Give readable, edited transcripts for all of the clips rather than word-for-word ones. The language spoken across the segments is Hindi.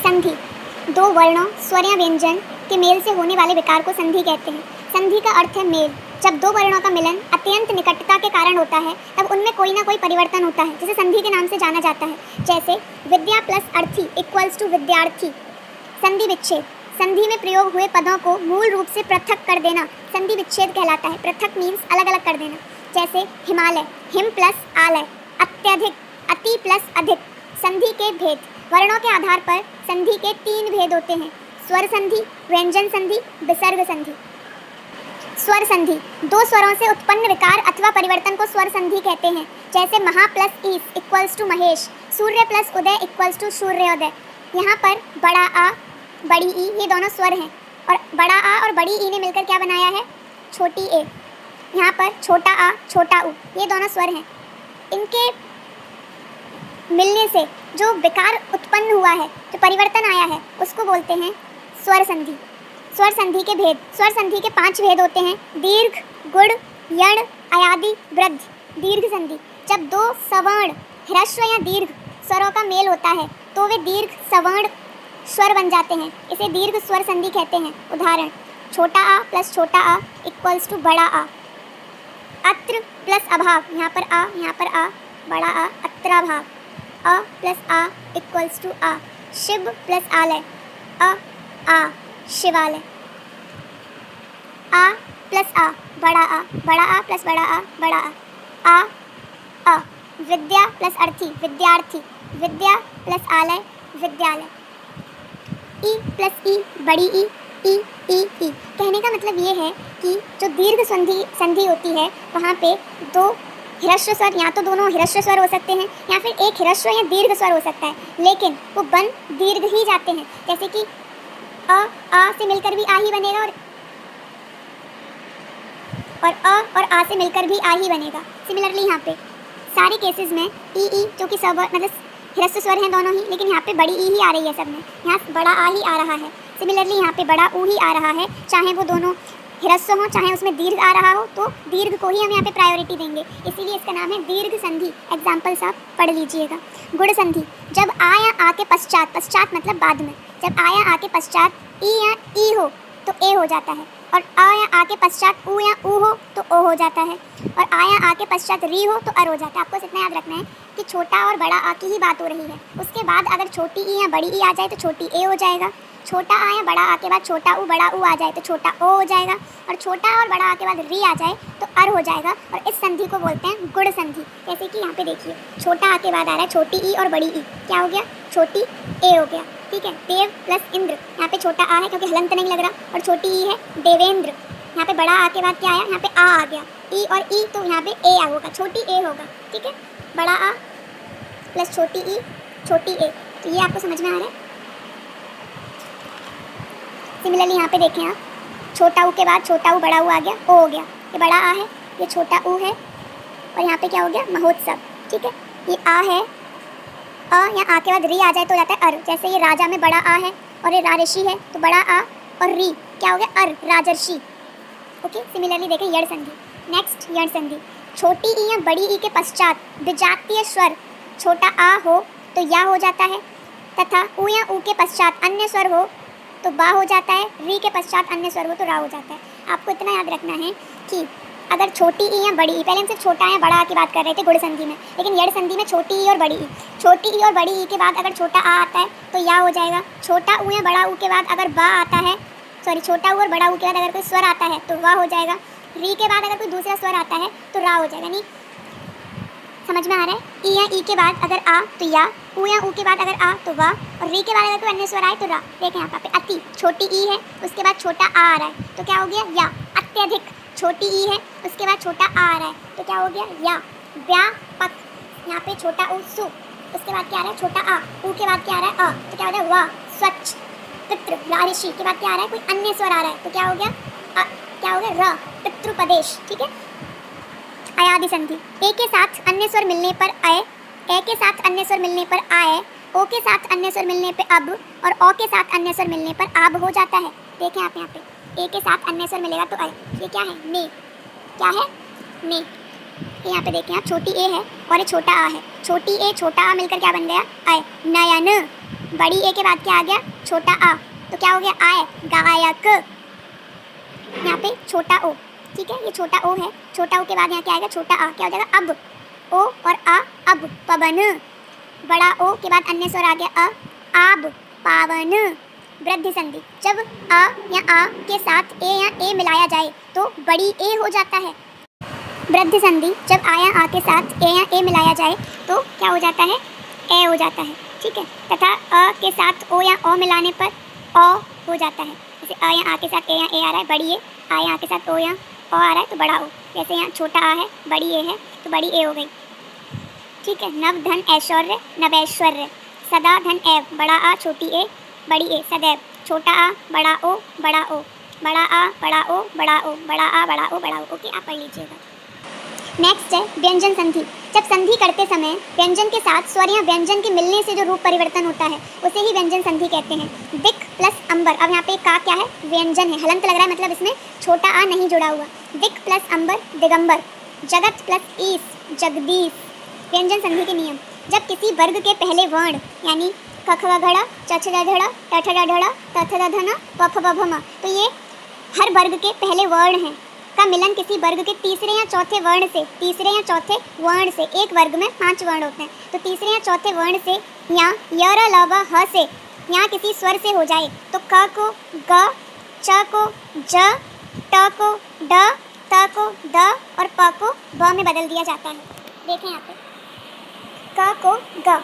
संधि, दो वर्णों स्वर या व्यंजन के मेल से होने वाले विकार को संधि कहते हैं। संधि का अर्थ है मेल। जब दो वर्णों का मिलन अत्यंत निकटता के कारण होता है तब उनमें कोई ना कोई परिवर्तन होता है, जिसे संधि के नाम से जाना जाता है। जैसे विद्या प्लस अर्थी इक्वल्स टू विद्यार्थी। संधि विच्छेद, संधि में प्रयोग हुए पदों को मूल रूप से पृथक कर देना संधि विच्छेद कहलाता है। पृथक मीन्स अलग अलग कर देना। जैसे हिमालय, हिम प्लस आलय। अत्यधिक, अति प्लस अधिक। संधि के भेद, वर्णों के आधार पर संधि के 3 भेद होते हैं: स्वर संधि, व्यंजन संधि, विसर्ग संधि। स्वर संधि, दो स्वरों से उत्पन्न विकार अथवा परिवर्तन को स्वर संधि कहते हैं। जैसे महा प्लस ईस इक्वल्स टू महेश, सूर्य प्लस उदय इक्वल्स टू सूर्योदय। यहाँ पर बड़ा आ, बड़ी ई, ये दोनों स्वर हैं और बड़ा आ और बड़ी ई ने मिलकर क्या बनाया है? छोटी ए। यहाँ पर छोटा आ, छोटा ऊ, ये दोनों स्वर हैं। इनके मिलने से जो विकार उत्पन्न हुआ है, जो परिवर्तन आया है, उसको बोलते हैं स्वर संधि। स्वर संधि के भेद, स्वर संधि के 5 भेद होते हैं: दीर्घ, गुण, यण, अयादि, वृद्ध। दीर्घ संधि, जब दो सवर्ण ह्रस्व या दीर्घ स्वरों का मेल होता है तो वे दीर्घ सवर्ण स्वर बन जाते हैं, इसे दीर्घ स्वर संधि कहते हैं। उदाहरण: छोटा आ प्लस छोटा आ इक्वल्स टू बड़ा आ। अत्र प्लस अभाव, यहाँ पर आ, यहाँ पर आ, बड़ा आ, अत्राभाव। अ प्लस आ इक्वल्स टू आ। शिव प्लस आलय, आ शिवालय। आ प्लस आ, बड़ा आ प्लस बड़ा आ, बड़ा आ। विद्या प्लस अर्थी, विद्यार्थी। विद्या प्लस आलय, विद्यालय। ई प्लस ई, बड़ी ई, ई। कहने का मतलब ये है कि जो दीर्घ संधि होती है वहाँ पे दो ह्रस्व स्वर, या तो दोनों ह्रस्व स्वर हो सकते हैं या फिर एक ह्रस्व या दीर्घ स्वर हो सकता है, लेकिन वो बन दीर्घ ही जाते हैं। जैसे कि आ से मिलकर भी आ ही बनेगा और आ से मिलकर भी आ ही बनेगा। सिमिलरली यहाँ पे सारे केसेस में ई जो कि सब मतलब ह्रस्व स्वर हैं दोनों ही, लेकिन यहाँ पे बड़ी ई ही आ रही है सब में, यहाँ बड़ा आ ही आ रहा है। सिमिलरली यहाँ पे बड़ा ऊ ही आ रहा है, चाहे वो दोनों ह्रस्व हो चाहे उसमें दीर्घ आ रहा हो, तो दीर्घ को ही हम यहाँ पे प्रायोरिटी देंगे, इसीलिए इसका नाम है दीर्घ संधि। एग्जाम्पल्स आप पढ़ लीजिएगा। गुण संधि, जब आ या आ के पश्चात, पश्चात मतलब बाद में, जब आ या आ के पश्चात ई या ई हो तो ए हो जाता है, और आ या आ के पश्चात ऊ या ऊ हो तो ओ हो जाता है, और आ या आ के पश्चात री हो तो अर हो जाता है। आपको इतना याद रखना है कि छोटा और बड़ा आ की ही बात हो रही है। उसके बाद अगर छोटी ई या बड़ी ई आ जाए तो छोटी ए हो जाएगा। छोटा आ या बड़ा आ के बाद छोटा ऊ बड़ा ऊ आ जाए तो छोटा ओ हो जाएगा, और छोटा और बड़ा आ के बाद री आ जाए तो अर हो जाएगा। और इस संधि को बोलते हैं गुण संधि। जैसे कि यहाँ पे देखिए, छोटा आ के बाद आ रहा है छोटी ई और बड़ी ई, क्या हो गया? छोटी ए हो गया। ठीक है, देव प्लस इंद्र, यहाँ पे छोटा आ है क्योंकि हलंत नहीं लग रहा, और छोटी ई है देवेंद्र। यहाँ पे बड़ा आ के बाद क्या आया? यहाँ पे आ गया, ई और ई, तो यहाँ पे ए होगा, छोटी ए होगा। ठीक है, बड़ा आ प्लस छोटी ई, छोटी ए, तो ये आपको समझ में आ रहा है। सिमिलरली यहाँ पे देखें आप, छोटा ऊ के बाद छोटा ऊ बड़ा ऊ आ गया, ओ हो गया, ये बड़ा आ है, ये छोटा ऊ है, और यहाँ पे क्या हो गया? महोत्सव। ठीक है, ये आ है, अ या आ के बाद री आ जाए तो हो जाता है अर। जैसे ये राजा में बड़ा आ है और ये राजर्षि है, तो बड़ा आ और री क्या हो गया? अर, राजर्षि। ओके, सिमिलरली देखें यण संधि। नेक्स्ट यण संधि, छोटी ई या बड़ी ई के पश्चात विजातीय स्वर छोटा आ हो तो या हो जाता है, तथा ऊ या ऊ के पश्चात अन्य स्वर हो तो बा हो जाता है, री के पश्चात अन्य स्वर हो तो रा हो जाता है। आपको इतना याद रखना है कि अगर छोटी ई या बड़ी ई, पहले हम सिर्फ छोटा या बड़ा आ की बात कर रहे थे गुण संधि में, लेकिन यण संधि में छोटी ई और बड़ी ई, छोटी ई और बड़ी ई के बाद अगर छोटा आ आता है तो या हो जाएगा। छोटा ऊ या बड़ा ऊ के बाद अगर बा आता है, सॉरी छोटा ऊ और बड़ा ऊ के बाद अगर कोई स्वर आता है तो वाह हो जाएगा। री के बाद अगर कोई दूसरा स्वर आता है तो रा हो जाएगा। नहीं समझ में आ रहा है? ई या ई के बाद अगर आ तो या, ऊ या ऊ के बाद अगर आ तो वाह, और री के बाद अगर कोई अन्य स्वर आए तो रा। देखें यहाँ पे अति, छोटी ई है, उसके बाद छोटा आ रहा है तो क्या हो गया? या। अत्यधिक, छोटी ई है, उसके बाद छोटा आ रहा है तो क्या हो गया? या। व्यापक, यहाँ पे छोटा ऊ सु, उसके बाद क्या आ रहा है? छोटा आ, ऊ के बाद क्या आ रहा है? अ, तो क्या हो गया? वाह। स्वच्छ, पितृ, रारिषि के बाद क्या आ रहा है? कोई अन्य स्वर आ रहा है तो क्या हो गया? क्या हो गया? र, पितृपदेश। ठीक है, अयादि संधि, ए के साथ अन्य स्वर मिलने पर अय, ए के साथ अन्य स्वर मिलने पर आय, ओ के साथ अन्य स्वर मिलने पर अब, और ओ के साथ अन्य स्वर मिलने पर आब हो जाता है। देखें आप यहाँ पे, ए के साथ अन्य स्वर मिलेगा तो अय, ये क्या है? ने। क्या है? ने। यहाँ पे देखें आप, छोटी ए है और ये छोटा आ है, छोटी ए छोटा आ मिलकर क्या बन गया? अय, नयन। बड़ी ए के बाद क्या आ गया, छोटा आ, तो क्या हो गया, आय, गायक। यहाँ पे छोटा ओ, ठीक है, ये छोटा ओ है, छोटा ओ के बाद यहाँ क्या आएगा, छोटा आ, क्या हो जाएगा, अब, ओ और आ, अब, पवन। बड़ा ओ के बाद अन्य स्वर आ गया, आब, पावन। वृद्धि संधि, जब आ या आ के साथ ए या ए मिलाया जाए तो बड़ी ए हो जाता है। वृद्धि संधि, जब आ या आ के साथ ए या ए मिलाया जाए तो क्या हो जाता है, ए हो जाता है, ठीक है। तथा अ के साथ ओ या ओ मिलाने पर अ हो जाता है। जैसे अ या आ के साथ ए या ए आ रहा है, बड़ी ए, आ या आ के साथ ओ या ओ आ रहा है तो बड़ा ओ। जैसे यहाँ छोटा आ है, बड़ी ए है तो बड़ी ए हो गई, ठीक है। नव धन ऐश्वर्य, नवैश्वर्य। सदा धन एव, बड़ा आ छोटी ए बड़ी ए, सदैव। छोटा आ बड़ा ओ बड़ा ओ, बड़ा आ बड़ा ओ बड़ा ओ, बड़ा आ बड़ा ओ बड़ा ओ। ओके, आप पढ़ लीजिएगा। नेक्स्ट है व्यंजन संधि। जब संधि करते समय व्यंजन के साथ स्वर या व्यंजन के मिलने से जो रूप परिवर्तन होता है उसे ही व्यंजन संधि कहते हैं। दिक प्लस अंबर, अब यहाँ पे का क्या है, व्यंजन है, हलंत लग रहा है, मतलब इसमें छोटा आ नहीं जुड़ा हुआ। दिक प्लस अंबर, दिगंबर। जगत प्लस ईस, जगदीश। व्यंजन संधि के नियम, जब किसी वर्ग के पहले वर्ण यानी क ख ग घ च छ ज ढ ट ठ ड ढ त थ द ध न प फ ब भ म, तो ये हर वर्ग के पहले वर्ण हैं, का मिलन किसी वर्ग के तीसरे या चौथे वर्ण से, तीसरे या चौथे वर्ण से, एक वर्ग में 5 वर्ण होते हैं, तो तीसरे या चौथे वर्ण से या य र ल व ह से या किसी स्वर से हो जाए तो क को ग, च को ज, ट को ड, त को द और प को ब में बदल दिया जाता है। देखें यहाँ पे क को ग,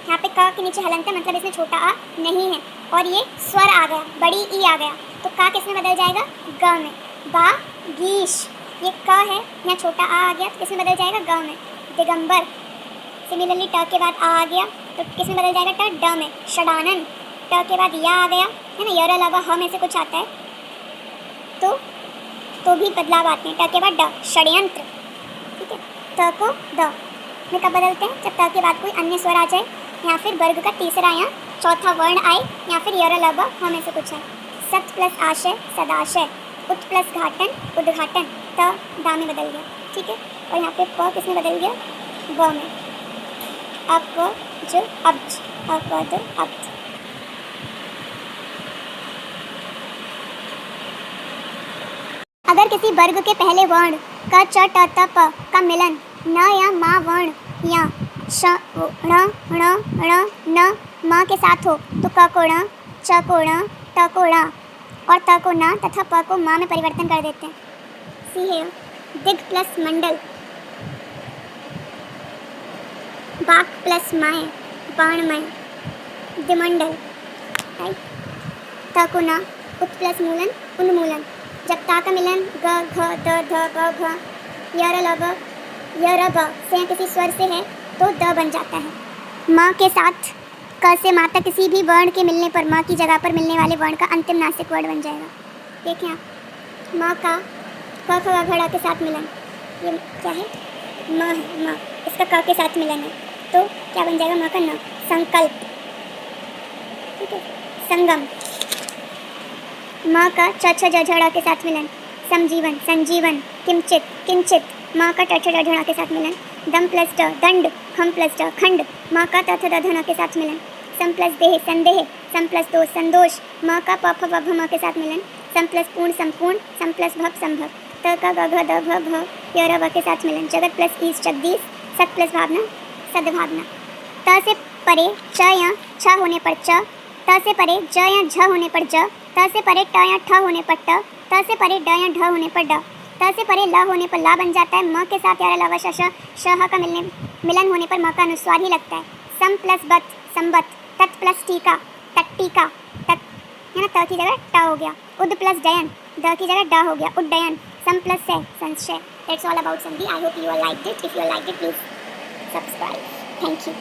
यहाँ पे क के नीचे हलंत है, मतलब इसमें छोटा आ नहीं है और ये स्वर आ गया, बड़ी ई आ गया, तो का किस में बदल जाएगा, ग में। बा गीश, ये क है, यहाँ छोटा आ गया तो किस में बदल जाएगा, ग में। दिगंबर, सिमिलरली ट के बाद आ गया तो किस में बदल जाएगा, ट, ड में। षडानन, ट के बाद या आ गया है ना, य र ल व ह में से कुछ आता है तो भी बदलाव आते हैं, ट के बाद ड। षड्यंत्र, ठीक है। त को द में कब बदलते हैं, जब त के बाद कोई अन्य स्वर आ जाए या फिर वर्ग का तीसरा या चौथा वर्ण आए या फिर य र ल व ह में से कुछ है। सत प्लस आशय, सदाशय। उत प्लस घाटन, उद्घाटन। त दा में बदल गया, ठीक है। और यहाँ पे प किस में बदल गया, ब में। अप ज अब्ज, अपद अब्द। अगर किसी वर्ग के पहले वर्ण क, च, ट, त, प का मिलन न या मा वर्ण या श, ण, ण, न, म के साथ हो तो क को ण, च को ण, ट को ण और त को न तथा प को मा में परिवर्तन कर देते हैं। सी है दिग प्लस मंडल, बाक प्लस माय, बाणमय, दिमंडल, राइट। त को न, उत प्लस मूलन, उन्मूलन। जब ता का मिलन ग, घ, द, ध, ब, भ, य र ल व, य र ब से या किसी स्वर से है तो द बन जाता है। माँ के साथ क से माता किसी भी वर्ण के मिलने पर माँ की जगह पर मिलने वाले वर्ण का अंतिम नासिक वर्ड बन जाएगा। देखें आप, माँ का क, ख, ग, घ, ड़ के साथ मिलन, ये क्या है, म है, म, इसका क के साथ मिलन है तो क्या बन जाएगा, म का न। संकल्प, ठीक है। संगम, म का च, छ, ज, झ, ड़ के साथ मिलन, समजीवन, संजीवन। किंचित, किंचित, म का ट, छ, ज, झ, ण के साथ मिलन। दम प्लस ड, दंड। खम प्लस ड, खंड। म का त, थ, द, ध, न के साथ मिलन। सम प्लस देह, संदेह। सम प्लस दोष, संदोष। म का प, फ, ब, भ, म के साथ मिलन। सम प्लस पूर्ण, संपूर्ण। सम प्लस भव, संभव। त का ग, घ, द, भ, भ, य, र, व के साथ मिलन। जगत प्लस ईश, जगदीश। सत प्लस भावना, सद्भावना। त से परे च या छ होने पर च, त से परे ज या झ होने पर ज, त से परे ट या ठ होने पर ट, त से परे ड या ढ होने पर ड, त से परे ल होने पर ला बन जाता है। म के साथ या ल व श श ह का मिलन होने पर म का अनुस्वार ही लगता है। सम प्लस बत, संबत। तत् प्लस टीका, तट्टिका, तत् है ना, त की जगह ट हो गया। उद प्लस डयन, द की जगह ड हो गया, उड्डयन। सम प्लस से, संशय। दैट्स ऑल अबाउट संधि। I hope you are liked it. If you are liked it, please subscribe. Thank you.